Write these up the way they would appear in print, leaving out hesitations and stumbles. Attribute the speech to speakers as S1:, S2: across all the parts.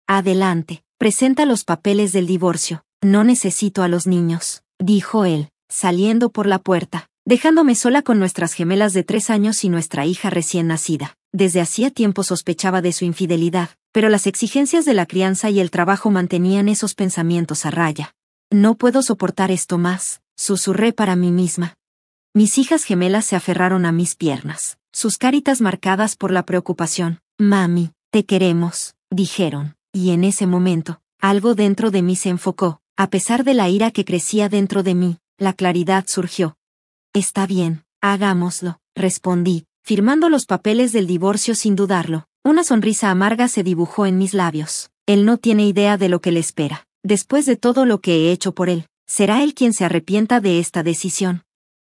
S1: Adelante, presenta los papeles del divorcio. No necesito a los niños, dijo él, saliendo por la puerta, dejándome sola con nuestras gemelas de 3 años y nuestra hija recién nacida. Desde hacía tiempo sospechaba de su infidelidad, pero las exigencias de la crianza y el trabajo mantenían esos pensamientos a raya. No puedo soportar esto más, susurré para mí misma. Mis hijas gemelas se aferraron a mis piernas, sus caritas marcadas por la preocupación. Mami, te queremos, dijeron, y en ese momento, algo dentro de mí se enfocó. A pesar de la ira que crecía dentro de mí, la claridad surgió. Está bien, hagámoslo, respondí, firmando los papeles del divorcio sin dudarlo. Una sonrisa amarga se dibujó en mis labios. Él no tiene idea de lo que le espera. Después de todo lo que he hecho por él, será él quien se arrepienta de esta decisión.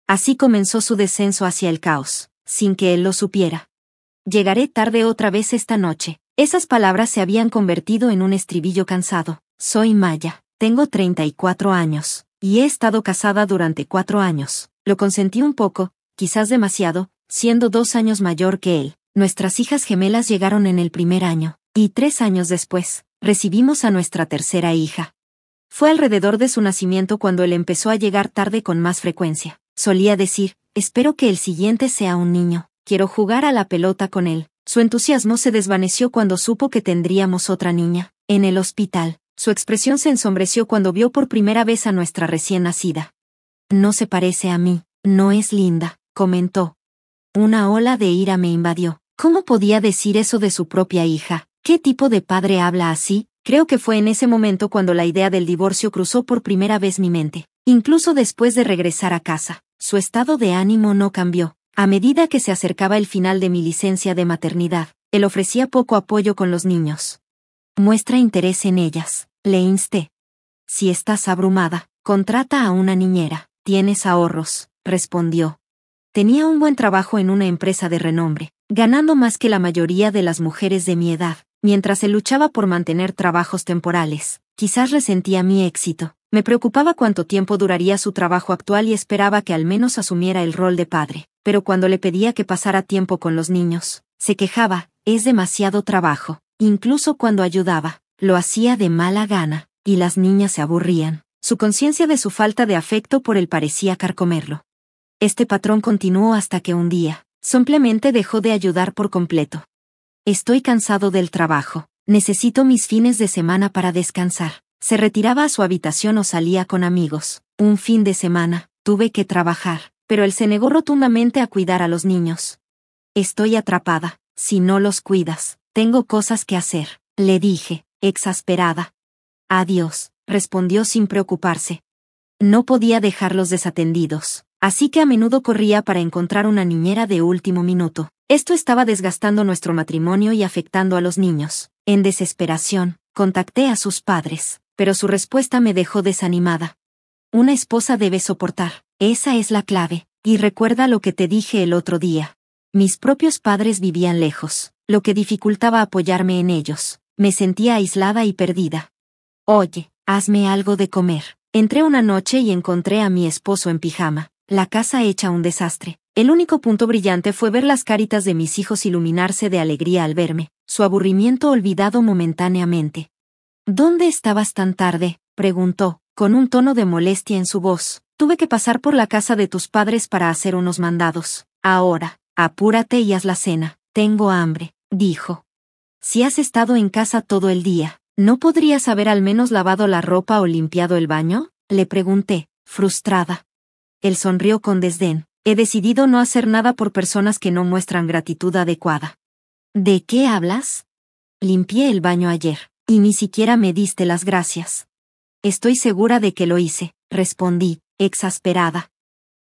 S1: Así comenzó su descenso hacia el caos, sin que él lo supiera. Llegaré tarde otra vez esta noche. Esas palabras se habían convertido en un estribillo cansado. Soy Maya, tengo 34 años, y he estado casada durante 4 años. Lo consentí un poco, quizás demasiado, siendo 2 años mayor que él. Nuestras hijas gemelas llegaron en el primer año, y 3 años después, recibimos a nuestra tercera hija. Fue alrededor de su nacimiento cuando él empezó a llegar tarde con más frecuencia. Solía decir, espero que el siguiente sea un niño, quiero jugar a la pelota con él. Su entusiasmo se desvaneció cuando supo que tendríamos otra niña. En el hospital, su expresión se ensombreció cuando vio por primera vez a nuestra recién nacida. No se parece a mí, no es linda, comentó. Una ola de ira me invadió. ¿Cómo podía decir eso de su propia hija? ¿Qué tipo de padre habla así? Creo que fue en ese momento cuando la idea del divorcio cruzó por primera vez mi mente. Incluso después de regresar a casa, su estado de ánimo no cambió. A medida que se acercaba el final de mi licencia de maternidad, él ofrecía poco apoyo con los niños. Muestra interés en ellas, le insté. Si estás abrumada, contrata a una niñera. Tienes ahorros, respondió. Tenía un buen trabajo en una empresa de renombre, ganando más que la mayoría de las mujeres de mi edad, mientras él luchaba por mantener trabajos temporales. Quizás resentía mi éxito. Me preocupaba cuánto tiempo duraría su trabajo actual y esperaba que al menos asumiera el rol de padre. Pero cuando le pedía que pasara tiempo con los niños, se quejaba, es demasiado trabajo. Incluso cuando ayudaba, lo hacía de mala gana, y las niñas se aburrían. Su conciencia de su falta de afecto por él parecía carcomerlo. Este patrón continuó hasta que un día, simplemente dejó de ayudar por completo. Estoy cansado del trabajo, necesito mis fines de semana para descansar. Se retiraba a su habitación o salía con amigos. Un fin de semana, tuve que trabajar, pero él se negó rotundamente a cuidar a los niños. Estoy atrapada, si no los cuidas, tengo cosas que hacer, le dije, exasperada. Adiós, respondió sin preocuparse. No podía dejarlos desatendidos, así que a menudo corría para encontrar una niñera de último minuto. Esto estaba desgastando nuestro matrimonio y afectando a los niños. En desesperación, contacté a sus padres, pero su respuesta me dejó desanimada. Una esposa debe soportar, esa es la clave, y recuerda lo que te dije el otro día. Mis propios padres vivían lejos, lo que dificultaba apoyarme en ellos. Me sentía aislada y perdida. Oye, hazme algo de comer. Entré una noche y encontré a mi esposo en pijama, la casa hecha un desastre. El único punto brillante fue ver las caritas de mis hijos iluminarse de alegría al verme, su aburrimiento olvidado momentáneamente. ¿Dónde estabas tan tarde?, preguntó, con un tono de molestia en su voz. Tuve que pasar por la casa de tus padres para hacer unos mandados. Ahora, apúrate y haz la cena. Tengo hambre, dijo. Si has estado en casa todo el día, ¿no podrías haber al menos lavado la ropa o limpiado el baño?, le pregunté, frustrada. Él sonrió con desdén. He decidido no hacer nada por personas que no muestran gratitud adecuada. ¿De qué hablas? Limpié el baño ayer, y ni siquiera me diste las gracias. Estoy segura de que lo hice, respondí, exasperada.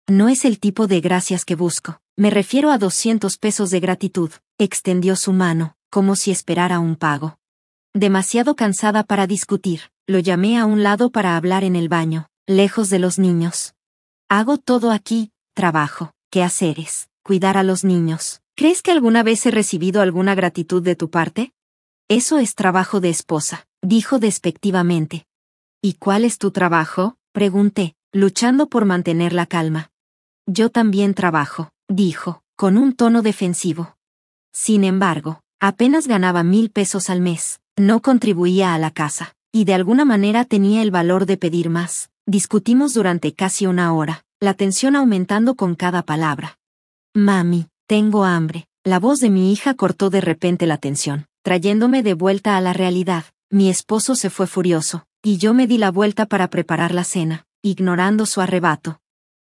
S1: No es el tipo de gracias que busco. Me refiero a 200 pesos de gratitud. Extendió su mano, como si esperara un pago. Demasiado cansada para discutir, lo llamé a un lado para hablar en el baño, lejos de los niños. Hago todo aquí, trabajo, quehaceres, cuidar a los niños. ¿Crees que alguna vez he recibido alguna gratitud de tu parte? Eso es trabajo de esposa, dijo despectivamente. ¿Y cuál es tu trabajo?, pregunté, luchando por mantener la calma. Yo también trabajo, dijo, con un tono defensivo. Sin embargo, apenas ganaba 1000 pesos al mes. No contribuía a la casa, y de alguna manera tenía el valor de pedir más. Discutimos durante casi una hora, la tensión aumentando con cada palabra. Mami, tengo hambre. La voz de mi hija cortó de repente la tensión, trayéndome de vuelta a la realidad. Mi esposo se fue furioso, y yo me di la vuelta para preparar la cena, ignorando su arrebato.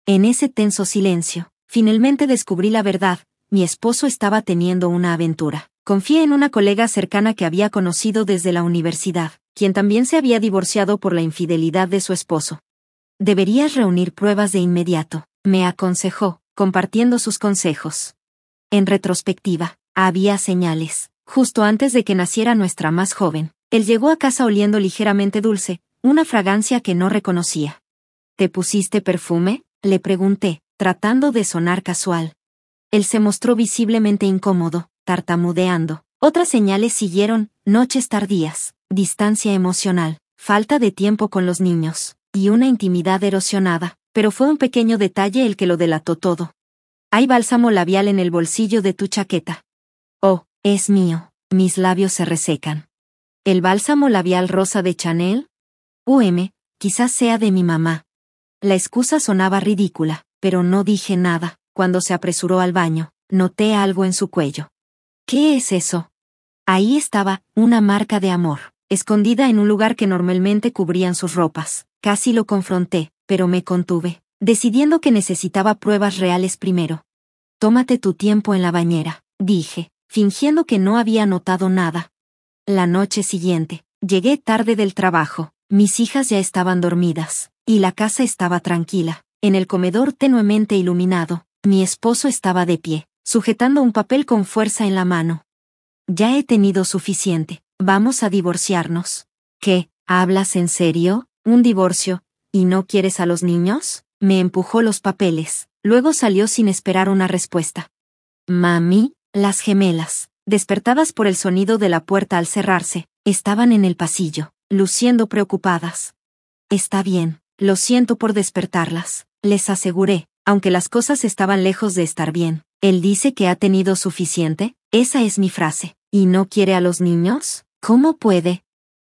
S1: En ese tenso silencio, finalmente descubrí la verdad. Mi esposo estaba teniendo una aventura. Confié en una colega cercana que había conocido desde la universidad, quien también se había divorciado por la infidelidad de su esposo. Deberías reunir pruebas de inmediato, me aconsejó, compartiendo sus consejos. En retrospectiva, había señales. Justo antes de que naciera nuestra más joven, él llegó a casa oliendo ligeramente dulce, una fragancia que no reconocía. ¿Te pusiste perfume?, le pregunté, tratando de sonar casual. Él se mostró visiblemente incómodo, tartamudeando. Otras señales siguieron: noches tardías, distancia emocional, falta de tiempo con los niños, y una intimidad erosionada, pero fue un pequeño detalle el que lo delató todo. Hay bálsamo labial en el bolsillo de tu chaqueta. Oh, es mío. Mis labios se resecan. ¿El bálsamo labial rosa de Chanel? Quizás sea de mi mamá. La excusa sonaba ridícula, pero no dije nada. Cuando se apresuró al baño, noté algo en su cuello. ¿Qué es eso? Ahí estaba, una marca de amor, escondida en un lugar que normalmente cubrían sus ropas. Casi lo confronté, pero me contuve, decidiendo que necesitaba pruebas reales primero. Tómate tu tiempo en la bañera, dije, fingiendo que no había notado nada. La noche siguiente, llegué tarde del trabajo, mis hijas ya estaban dormidas, y la casa estaba tranquila. En el comedor tenuemente iluminado, mi esposo estaba de pie, sujetando un papel con fuerza en la mano. Ya he tenido suficiente, vamos a divorciarnos. ¿Qué? ¿Hablas en serio? ¿Un divorcio? ¿Y no quieres a los niños? Me empujó los papeles, luego salió sin esperar una respuesta. Mami, las gemelas, despertadas por el sonido de la puerta al cerrarse, estaban en el pasillo, luciendo preocupadas. Está bien, lo siento por despertarlas, les aseguré, aunque las cosas estaban lejos de estar bien. Él dice que ha tenido suficiente, esa es mi frase. ¿Y no quiere a los niños? ¿Cómo puede?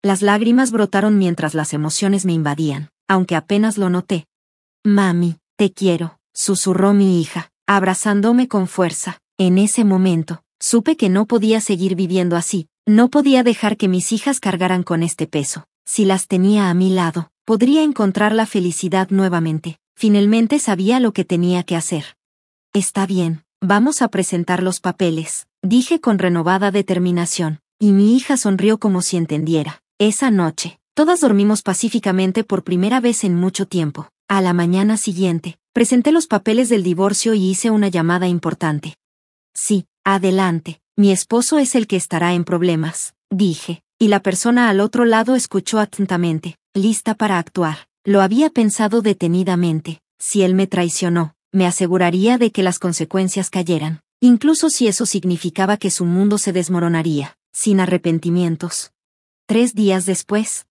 S1: Las lágrimas brotaron mientras las emociones me invadían, aunque apenas lo noté. Mami, te quiero, susurró mi hija, abrazándome con fuerza. En ese momento, supe que no podía seguir viviendo así, no podía dejar que mis hijas cargaran con este peso. Si las tenía a mi lado, podría encontrar la felicidad nuevamente. Finalmente sabía lo que tenía que hacer. Está bien, vamos a presentar los papeles, dije con renovada determinación, y mi hija sonrió como si entendiera. Esa noche, todas dormimos pacíficamente por primera vez en mucho tiempo. A la mañana siguiente, presenté los papeles del divorcio y hice una llamada importante. Sí, adelante, mi esposo es el que estará en problemas, dije, y la persona al otro lado escuchó atentamente, lista para actuar. Lo había pensado detenidamente. Si él me traicionó, me aseguraría de que las consecuencias cayeran, incluso si eso significaba que su mundo se desmoronaría, sin arrepentimientos. 3 días después.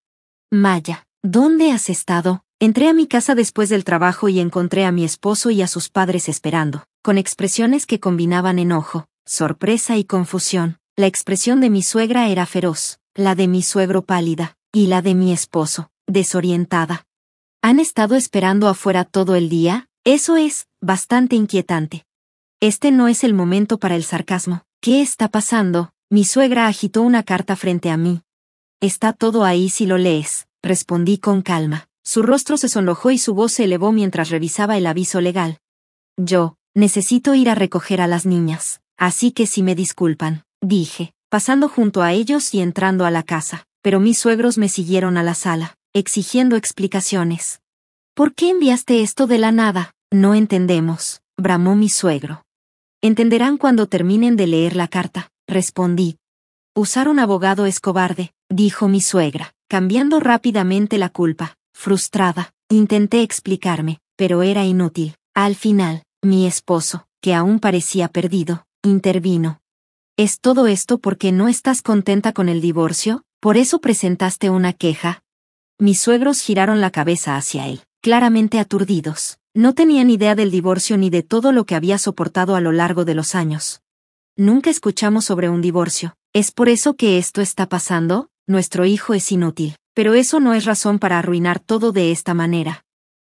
S1: Maya, ¿dónde has estado? Entré a mi casa después del trabajo y encontré a mi esposo y a sus padres esperando, con expresiones que combinaban enojo, sorpresa y confusión. La expresión de mi suegra era feroz, la de mi suegro pálida, y la de mi esposo, desorientada. ¿Han estado esperando afuera todo el día? Eso es bastante inquietante. Este no es el momento para el sarcasmo. ¿Qué está pasando? Mi suegra agitó una carta frente a mí. Está todo ahí si lo lees, respondí con calma. Su rostro se sonrojó y su voz se elevó mientras revisaba el aviso legal. Yo, necesito ir a recoger a las niñas, así que si me disculpan, dije, pasando junto a ellos y entrando a la casa, pero mis suegros me siguieron a la sala, exigiendo explicaciones. ¿Por qué enviaste esto de la nada? No entendemos, bramó mi suegro. Entenderán cuando terminen de leer la carta, respondí. Usar un abogado es cobarde, dijo mi suegra, cambiando rápidamente la culpa. Frustrada, intenté explicarme, pero era inútil. Al final, mi esposo, que aún parecía perdido, intervino. ¿Es todo esto porque no estás contenta con el divorcio? ¿Por eso presentaste una queja? Mis suegros giraron la cabeza hacia él, claramente aturdidos. No tenían idea del divorcio ni de todo lo que había soportado a lo largo de los años. Nunca escuchamos sobre un divorcio. ¿Es por eso que esto está pasando? Nuestro hijo es inútil. Pero eso no es razón para arruinar todo de esta manera.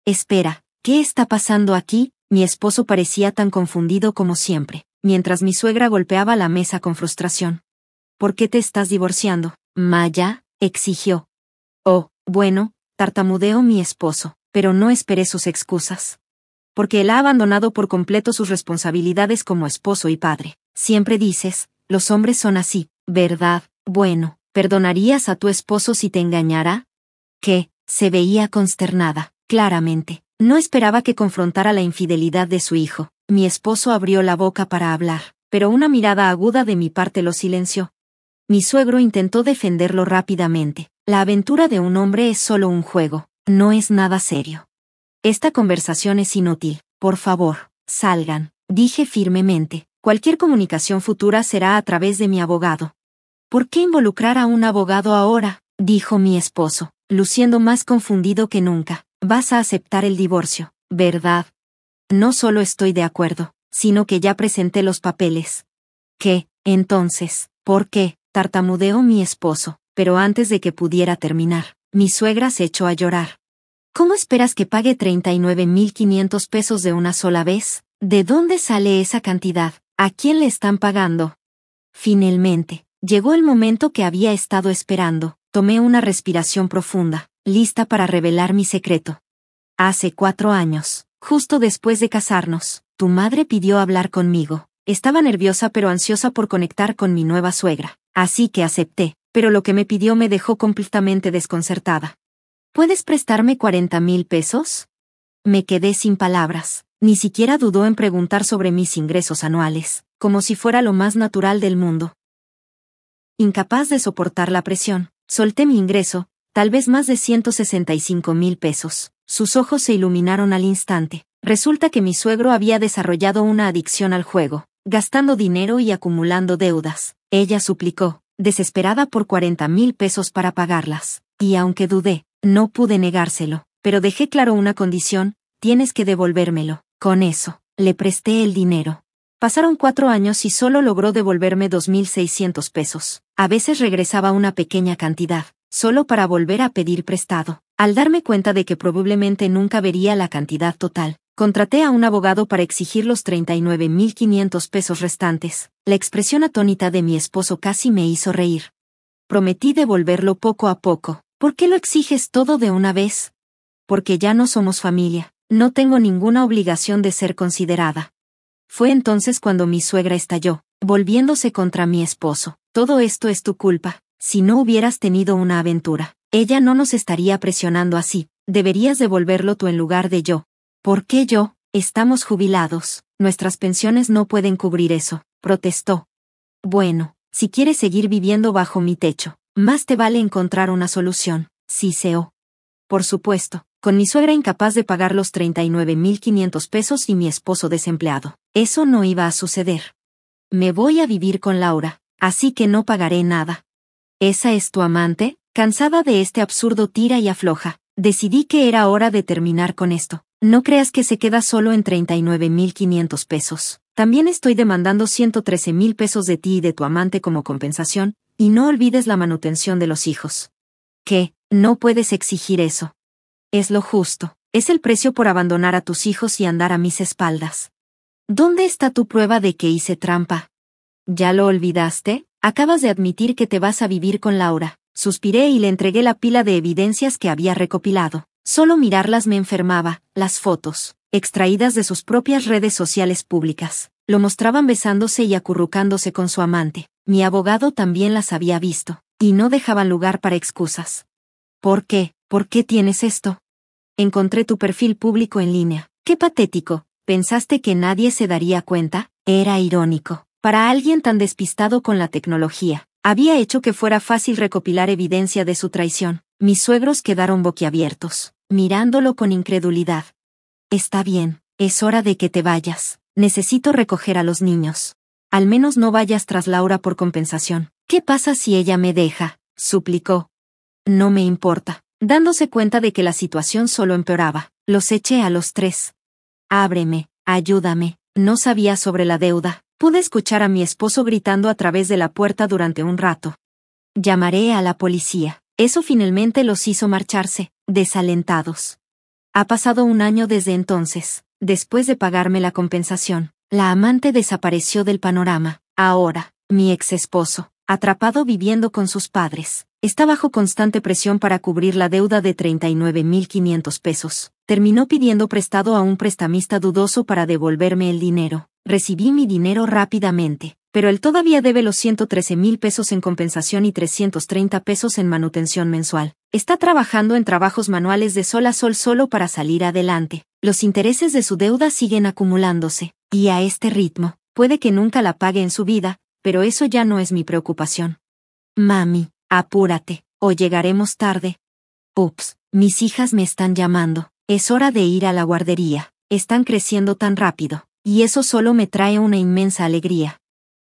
S1: Espera, ¿qué está pasando aquí? Mi esposo parecía tan confundido como siempre, mientras mi suegra golpeaba la mesa con frustración. ¿Por qué te estás divorciando, Maya?, exigió. Oh, bueno, tartamudeó mi esposo, pero no esperé sus excusas. Porque él ha abandonado por completo sus responsabilidades como esposo y padre. Siempre dices, los hombres son así, ¿verdad? Bueno, ¿perdonarías a tu esposo si te engañara? ¿Qué? Se veía consternada, claramente. No esperaba que confrontara la infidelidad de su hijo. Mi esposo abrió la boca para hablar, pero una mirada aguda de mi parte lo silenció. Mi suegro intentó defenderlo rápidamente. La aventura de un hombre es solo un juego, no es nada serio. Esta conversación es inútil, por favor, salgan, dije firmemente. Cualquier comunicación futura será a través de mi abogado. ¿Por qué involucrar a un abogado ahora?, dijo mi esposo, luciendo más confundido que nunca. Vas a aceptar el divorcio, ¿verdad? No solo estoy de acuerdo, sino que ya presenté los papeles. ¿Qué, entonces? ¿Por qué?, tartamudeó mi esposo, pero antes de que pudiera terminar, mi suegra se echó a llorar. ¿Cómo esperas que pague 39,500 pesos de una sola vez? ¿De dónde sale esa cantidad? ¿A quién le están pagando? Finalmente, llegó el momento que había estado esperando. Tomé una respiración profunda, lista para revelar mi secreto. Hace 4 años, justo después de casarnos, tu madre pidió hablar conmigo. Estaba nerviosa pero ansiosa por conectar con mi nueva suegra. Así que acepté, pero lo que me pidió me dejó completamente desconcertada. ¿Puedes prestarme 40,000 pesos? Me quedé sin palabras. Ni siquiera dudó en preguntar sobre mis ingresos anuales, como si fuera lo más natural del mundo. Incapaz de soportar la presión, solté mi ingreso, tal vez más de 165,000 pesos. Sus ojos se iluminaron al instante. Resulta que mi suegro había desarrollado una adicción al juego, gastando dinero y acumulando deudas. Ella suplicó, desesperada por 40,000 pesos para pagarlas. Y aunque dudé, no pude negárselo, pero dejé claro una condición: tienes que devolvérmelo. Con eso, le presté el dinero. Pasaron 4 años y solo logró devolverme 2,600 pesos. A veces regresaba una pequeña cantidad, solo para volver a pedir prestado. Al darme cuenta de que probablemente nunca vería la cantidad total, contraté a un abogado para exigir los 39,500 pesos restantes. La expresión atónita de mi esposo casi me hizo reír. Prometí devolverlo poco a poco. ¿Por qué lo exiges todo de una vez? Porque ya no somos familia. No tengo ninguna obligación de ser considerada. Fue entonces cuando mi suegra estalló, volviéndose contra mi esposo. Todo esto es tu culpa. Si no hubieras tenido una aventura, ella no nos estaría presionando así. Deberías devolverlo tú en lugar de yo. ¿Por qué yo? Estamos jubilados. Nuestras pensiones no pueden cubrir eso, protestó. Bueno, si quieres seguir viviendo bajo mi techo, más te vale encontrar una solución, siseó. Por supuesto, con mi suegra incapaz de pagar los 39,500 pesos y mi esposo desempleado. Eso no iba a suceder. Me voy a vivir con Laura, así que no pagaré nada. ¿Esa es tu amante? Cansada de este absurdo tira y afloja, decidí que era hora de terminar con esto. No creas que se queda solo en 39,500 pesos. También estoy demandando 113,000 pesos de ti y de tu amante como compensación, y no olvides la manutención de los hijos. ¿Qué? No puedes exigir eso. Es lo justo. Es el precio por abandonar a tus hijos y andar a mis espaldas. ¿Dónde está tu prueba de que hice trampa? ¿Ya lo olvidaste? Acabas de admitir que te vas a vivir con Laura. Suspiré y le entregué la pila de evidencias que había recopilado. Solo mirarlas me enfermaba. Las fotos, extraídas de sus propias redes sociales públicas, lo mostraban besándose y acurrucándose con su amante. Mi abogado también las había visto, y no dejaban lugar para excusas. ¿Por qué? ¿Por qué tienes esto? Encontré tu perfil público en línea. ¡Qué patético! ¿Pensaste que nadie se daría cuenta? Era irónico. Para alguien tan despistado con la tecnología, había hecho que fuera fácil recopilar evidencia de su traición. Mis suegros quedaron boquiabiertos, mirándolo con incredulidad. Está bien, es hora de que te vayas. Necesito recoger a los niños. Al menos no vayas tras Laura por compensación. ¿Qué pasa si ella me deja?, suplicó. No me importa. Dándose cuenta de que la situación solo empeoraba, los eché a los 3. Ábreme, ayúdame. No sabía sobre la deuda, Pude escuchar a mi esposo gritando a través de la puerta durante un rato. Llamaré a la policía. Eso finalmente los hizo marcharse, desalentados. Ha pasado un año desde entonces. Después de pagarme la compensación, la amante desapareció del panorama. Ahora, mi ex esposo, atrapado viviendo con sus padres, está bajo constante presión para cubrir la deuda de 39.500 pesos. Terminó pidiendo prestado a un prestamista dudoso para devolverme el dinero. Recibí mi dinero rápidamente, pero él todavía debe los 113,000 pesos en compensación y 330 pesos en manutención mensual. Está trabajando en trabajos manuales de sol a sol solo para salir adelante. Los intereses de su deuda siguen acumulándose, y a este ritmo, puede que nunca la pague en su vida, pero eso ya no es mi preocupación. Mami, apúrate, o llegaremos tarde. Ups, mis hijas me están llamando. Es hora de ir a la guardería. Están creciendo tan rápido, y eso solo me trae una inmensa alegría.